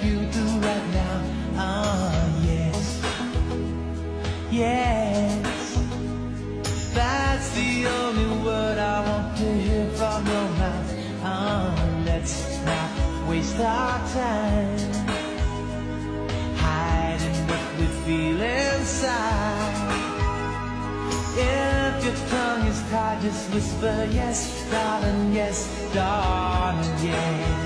you do right now. Yes, yes, that's the only word I want to hear from your mouth. Let's not waste our time hiding what we feel inside. If your tongue is tied, just whisper yes, darling, yes, darling, yes.